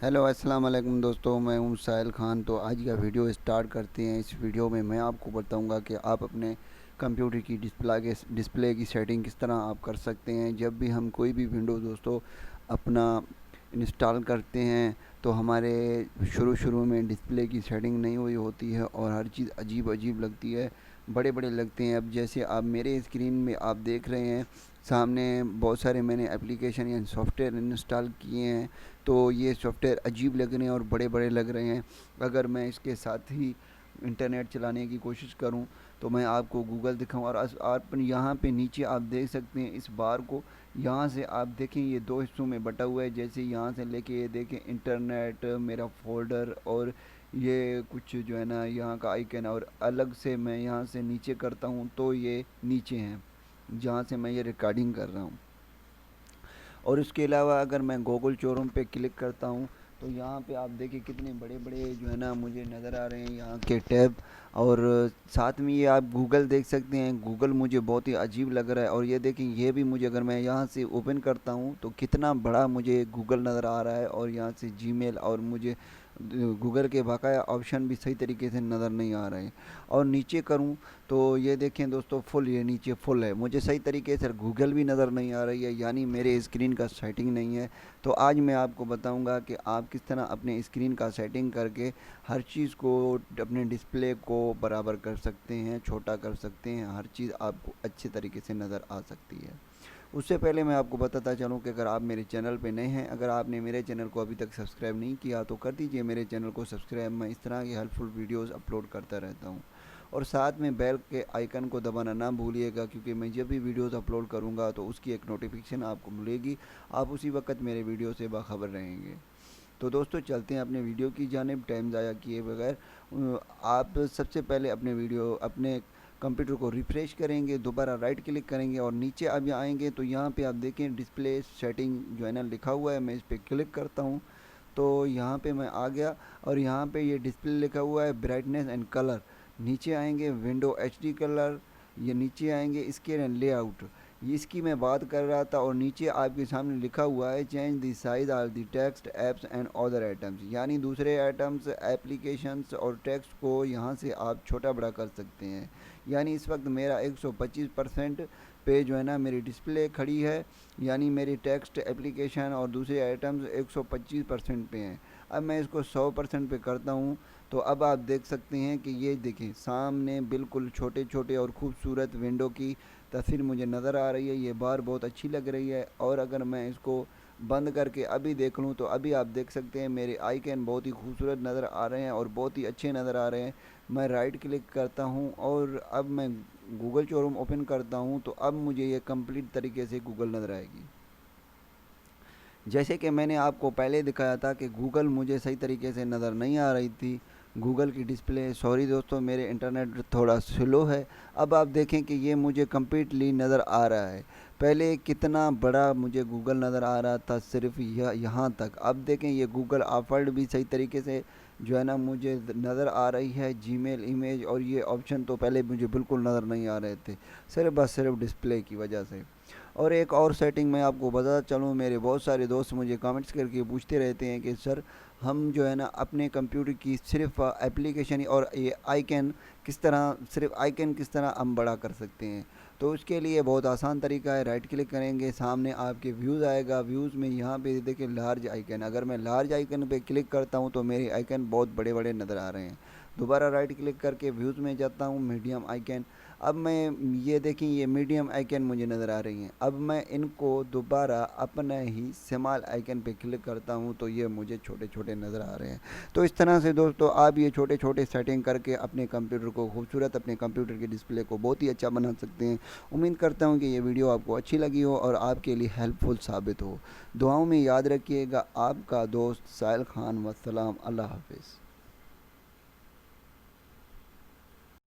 Hello अस्सलाम वालेकुम दोस्तों, मैं हूं साहिल खान। तो आज का वीडियो स्टार्ट करते हैं। इस वीडियो में मैं आपको बताऊंगा कि आप अपने कंप्यूटर की डिस्प्ले की सेटिंग किस तरह आप कर सकते हैं। जब भी हम कोई भी विंडो दोस्तों अपना इंस्टॉल करते हैं तो हमारे शुरू शुरू में डिस्प्ले की सेटिंग नहीं हुई होती है और हर चीज़ अजीब अजीब लगती है, बड़े बड़े लगते हैं। अब जैसे आप मेरे स्क्रीन में आप देख रहे हैं, सामने बहुत सारे मैंने एप्लीकेशन या सॉफ्टवेयर इंस्टॉल किए हैं, तो ये सॉफ्टवेयर अजीब लग रहे हैं और बड़े बड़े लग रहे हैं। अगर मैं इसके साथ ही इंटरनेट चलाने की कोशिश करूं तो मैं आपको गूगल दिखाऊं। और आप यहाँ पे नीचे आप देख सकते हैं इस बार को, यहाँ से आप देखें ये दो हिस्सों में बटा हुआ है। जैसे यहाँ से लेके ये देखें इंटरनेट, मेरा फोल्डर, और ये कुछ जो है ना यहाँ का आइकन, और अलग से मैं यहाँ से नीचे करता हूँ तो ये नीचे हैं जहाँ से मैं ये रिकॉर्डिंग कर रहा हूँ। और इसके अलावा अगर मैं गूगल शोरूम पे क्लिक करता हूँ तो यहाँ पे आप देखिए कितने बड़े बड़े जो है ना मुझे नज़र आ रहे हैं यहाँ के टैब। और साथ में ये आप गूगल देख सकते हैं, गूगल मुझे बहुत ही अजीब लग रहा है। और ये देखें, ये भी मुझे, अगर मैं यहाँ से ओपन करता हूँ तो कितना बड़ा मुझे गूगल नज़र आ रहा है। और यहाँ से जीमेल, और मुझे गूगल के बकाया ऑप्शन भी सही तरीके से नज़र नहीं आ रहे हैं। और नीचे करूं तो ये देखें दोस्तों, फुल, ये नीचे फुल है, मुझे सही तरीके से गूगल भी नज़र नहीं आ रही है, यानी मेरे स्क्रीन का सेटिंग नहीं है। तो आज मैं आपको बताऊंगा कि आप किस तरह अपने स्क्रीन का सेटिंग करके हर चीज़ को, अपने डिस्प्ले को बराबर कर सकते हैं, छोटा कर सकते हैं, हर चीज़ आपको अच्छे तरीके से नज़र आ सकती है। उससे पहले मैं आपको बताता चलूँ कि अगर आप मेरे चैनल पे नए हैं, अगर आपने मेरे चैनल को अभी तक सब्सक्राइब नहीं किया तो कर दीजिए मेरे चैनल को सब्सक्राइब। मैं इस तरह की हेल्पफुल वीडियोस अपलोड करता रहता हूँ। और साथ में बेल के आइकन को दबाना ना भूलिएगा, क्योंकि मैं जब भी वीडियोस अपलोड करूँगा तो उसकी एक नोटिफिकेशन आपको मिलेगी, आप उसी वक्त मेरे वीडियो से बाखबर रहेंगे। तो दोस्तों चलते हैं अपने वीडियो की जानिब टाइम ज़ाया किए बगैर। आप सबसे पहले अपने कंप्यूटर को रिफ़्रेश करेंगे, दोबारा राइट क्लिक करेंगे और नीचे आप यहाँ आएंगे तो यहाँ पे आप देखें डिस्प्ले सेटिंग जो है ना लिखा हुआ है। मैं इस पर क्लिक करता हूँ तो यहाँ पे मैं आ गया और यहाँ पे ये डिस्प्ले लिखा हुआ है ब्राइटनेस एंड कलर। नीचे आएंगे विंडो एचडी कलर, ये नीचे आएंगे इसके लेआउट, ये इसकी मैं बात कर रहा था। और नीचे आपके सामने लिखा हुआ है change the size of the text apps and other items, यानी दूसरे आइटम्स, एप्लीकेशंस और टेक्स्ट को यहाँ से आप छोटा बड़ा कर सकते हैं। यानी इस वक्त मेरा 125% पे जो है ना मेरी डिस्प्ले खड़ी है, यानी मेरी टेक्स्ट, एप्लीकेशन और दूसरे आइटम्स 125% पे हैं। अब मैं इसको 100% पे करता हूँ तो अब आप देख सकते हैं कि ये देखें सामने बिल्कुल छोटे छोटे और ख़ूबसूरत विंडो की तस्वीर मुझे नज़र आ रही है। ये बार बहुत अच्छी लग रही है। और अगर मैं इसको बंद करके अभी देख लूँ तो अभी आप देख सकते हैं मेरे आइकन बहुत ही खूबसूरत नज़र आ रहे हैं और बहुत ही अच्छे नज़र आ रहे हैं। मैं राइट क्लिक करता हूँ और अब मैं गूगल शोरूम ओपन करता हूँ तो अब मुझे ये कंप्लीट तरीके से गूगल नज़र आएगी। जैसे कि मैंने आपको पहले दिखाया था कि गूगल मुझे सही तरीके से नज़र नहीं आ रही थी, गूगल की डिस्प्ले। सॉरी दोस्तों, मेरे इंटरनेट थोड़ा स्लो है। अब आप देखें कि ये मुझे कम्प्लीटली नज़र आ रहा है। पहले कितना बड़ा मुझे गूगल नज़र आ रहा था, सिर्फ यहाँ तक। अब देखें ये गूगल ऑफर्ड भी सही तरीके से जो है ना मुझे नज़र आ रही है। जीमेल, इमेज और ये ऑप्शन तो पहले मुझे बिल्कुल नज़र नहीं आ रहे थे, सिर्फ डिस्प्ले की वजह से। और एक और सेटिंग मैं आपको बताता चलूँ, मेरे बहुत सारे दोस्त मुझे कमेंट्स करके पूछते रहते हैं कि सर हम जो है ना अपने कंप्यूटर की सिर्फ एप्लीकेशन और ये आइकन सिर्फ आइकन किस तरह हम बड़ा कर सकते हैं। तो उसके लिए बहुत आसान तरीका है, राइट क्लिक करेंगे, सामने आपके व्यूज़ आएगा, व्यूज़ में यहाँ पे देखिए लार्ज आइकन, अगर मैं लार्ज आइकन पे क्लिक करता हूँ तो मेरे आइकन बहुत बड़े बड़े नज़र आ रहे हैं। दोबारा राइट क्लिक करके व्यूज़ में जाता हूँ, मीडियम आइकन, अब मैं ये देखें ये मीडियम आइकन मुझे नज़र आ रही हैं। अब मैं इनको दोबारा अपने ही स्मॉल आइकन पे क्लिक करता हूँ तो ये मुझे छोटे छोटे नज़र आ रहे हैं। तो इस तरह से दोस्तों आप ये छोटे छोटे सेटिंग करके अपने कंप्यूटर को खूबसूरत, अपने कंप्यूटर के डिस्प्ले को बहुत ही अच्छा बना सकते हैं। उम्मीद करता हूँ कि ये वीडियो आपको अच्छी लगी हो और आपके लिए हेल्पफुल साबित हो। दुआओं में याद रखिएगा। आपका दोस्त साहिल खान। वस्सलाम, अल्लाह हाफिज़।